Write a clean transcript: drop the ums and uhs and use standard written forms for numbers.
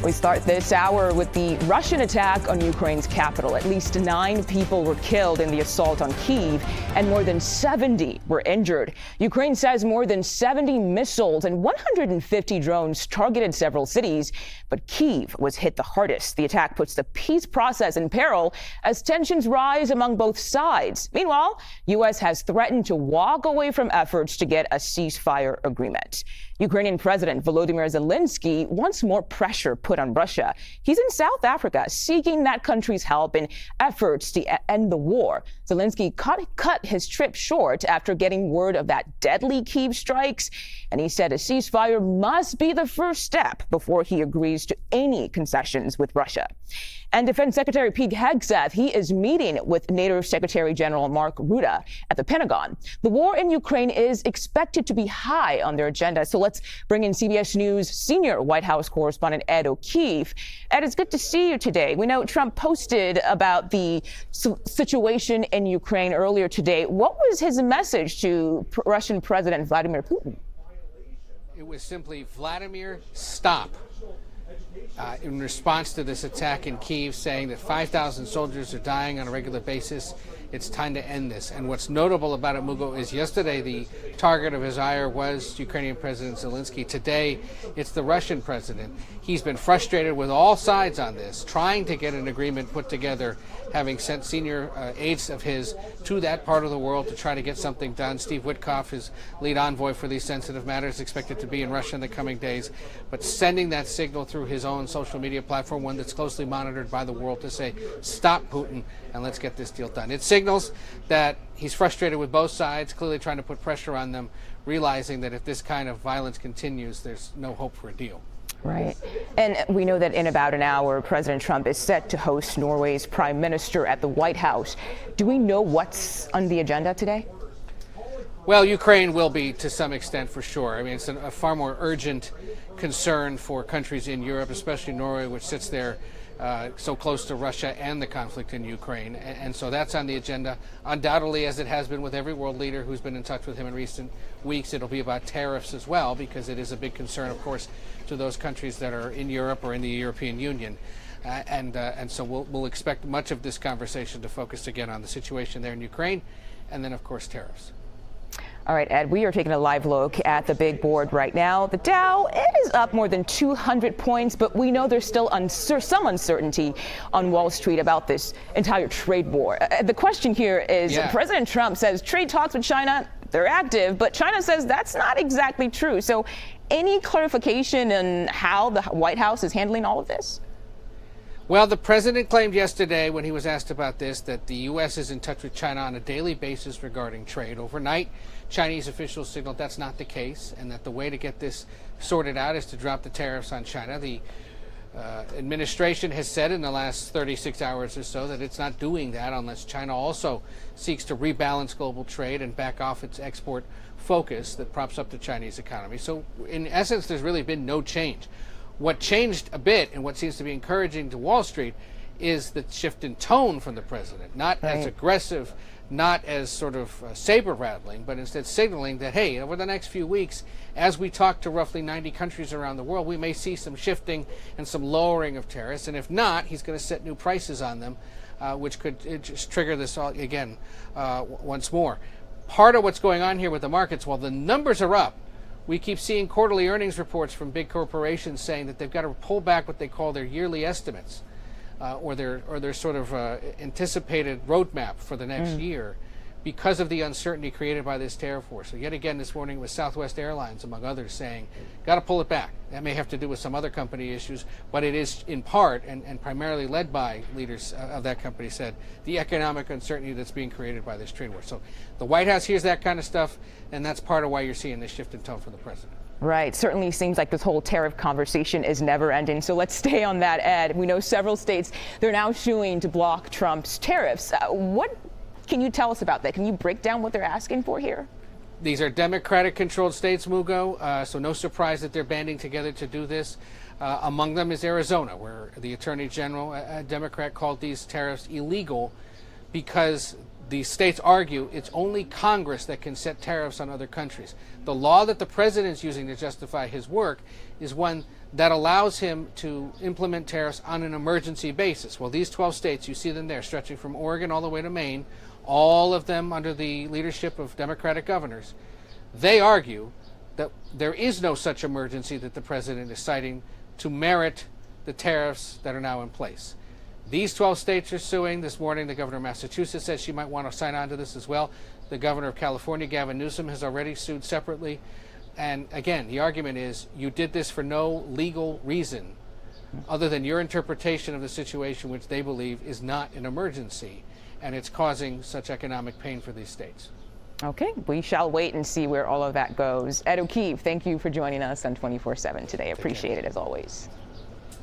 We start this hour with the Russian attack on Ukraine's capital. At least 9 people were killed in the assault on Kyiv, and more than 70 were injured. Ukraine says more than 70 missiles and 150 drones targeted several cities, but Kyiv was hit the hardest. The attack puts the peace process in peril as tensions rise among both sides. Meanwhile, U.S. has threatened to walk away from efforts to get a ceasefire agreement. Ukrainian President Volodymyr Zelensky wants more pressure put on Russia. He's in South Africa seeking that country's help in efforts to end the war. Zelensky cut his trip short after getting word of that deadly Kyiv strikes, and he said a ceasefire must be the first step before he agrees to any concessions with Russia. And Defense Secretary Pete Hegseth, he is meeting with NATO Secretary General Mark Rutte at the Pentagon. The war in Ukraine is expected to be high on their agenda. So let's bring in CBS News senior White House correspondent Ed O'Keefe. Ed, it's good to see you today. We know Trump posted about the situation in Ukraine earlier today. What was his message to Russian President Vladimir Putin? It was simply, Vladimir, stop. In response to this attack in Kyiv, saying that 5,000 soldiers are dying on a regular basis. It's time to end this. And what's notable about it, Mugo, is yesterday the target of his ire was Ukrainian President Zelensky. Today, it's the Russian president. He's been frustrated with all sides on this, trying to get an agreement put together, having sent senior aides of his to that part of the world to try to get something done. Steve Witkoff, his lead envoy for these sensitive matters, expected to be in Russia in the coming days. But sending that signal through his own social media platform, one that's closely monitored by the world, to say, stop Putin and let's get this deal done. It signals that he's frustrated with both sides, clearly trying to put pressure on them, realizing that if this kind of violence continues, there's no hope for a deal. Right. And we know that in about an hour, President Trump is set to host Norway's prime minister at the White House. Do we know what's on the agenda today? Well, Ukraine will be to some extent, for sure. I mean, it's a far more urgent concern for countries in Europe, especially Norway, which sits there so close to Russia and the conflict in Ukraine. And so that's on the agenda. Undoubtedly, as it has been with every world leader who's been in touch with him in recent weeks, it'll be about tariffs as well, because it is a big concern, of course, to those countries that are in Europe or in the European Union. And so we'll expect much of this conversation to focus again on the situation there in Ukraine, and then, of course, tariffs. All right, Ed, we are taking a live look at the big board right now. The Dow, it is up more than 200 points, but we know there's still some uncertainty on Wall Street about this entire trade war. The question here is, President Trump says trade talks with China, they're active, but China says that's not exactly true. So any clarification on how the White House is handling all of this? Well, the president claimed yesterday, when he was asked about this, that the U.S. is in touch with China on a daily basis regarding trade. Overnight, Chinese officials signaled that's not the case, and that the way to get this sorted out is to drop the tariffs on China. The administration has said in the last 36 hours or so that it's not doing that unless China also seeks to rebalance global trade and back off its export focus that props up the Chinese economy. So, in essence, there's really been no change. What changed a bit, and what seems to be encouraging to Wall Street, is the shift in tone from the president. Not as aggressive, not as sort of saber-rattling, but instead signaling that, hey, over the next few weeks, as we talk to roughly 90 countries around the world, we may see some shifting and some lowering of tariffs. And if not, he's going to set new prices on them, which could just trigger this all again once more. Part of what's going on here with the markets, while the numbers are up, we keep seeing quarterly earnings reports from big corporations saying that they've got to pull back what they call their yearly estimates, or their sort of anticipated roadmap for the next year, because of the uncertainty created by this tariff war. So yet again this morning with Southwest Airlines, among others, saying, got to pull it back. That may have to do with some other company issues, but it is in part and primarily led by leaders of that company, said, the economic uncertainty that's being created by this trade war. So the White House hears that kind of stuff, and that's part of why you're seeing this shift in tone from the president. Right. Certainly seems like this whole tariff conversation is never ending. So let's stay on that, Ed. We know several states, they're now suing to block Trump's tariffs. What can you tell us about that? Can you break down what they're asking for here? These are Democratic-controlled states, Mugo, so no surprise that they're banding together to do this. Among them is Arizona, where the Attorney General, a Democrat, called these tariffs illegal because the states argue it's only Congress that can set tariffs on other countries. The law that the president's using to justify his work is one that allows him to implement tariffs on an emergency basis. Well, these 12 states, you see them there, stretching from Oregon all the way to Maine, all of them under the leadership of Democratic governors, they argue that there is no such emergency that the president is citing to merit the tariffs that are now in place. These 12 states are suing. This morning, the governor of Massachusetts says she might want to sign on to this as well. The governor of California, Gavin Newsom, has already sued separately. And again, the argument is you did this for no legal reason other than your interpretation of the situation, which they believe is not an emergency, and it's causing such economic pain for these states. Okay, we shall wait and see where all of that goes. Ed O'Keefe, thank you for joining us on 24/7 today. Appreciate it as always.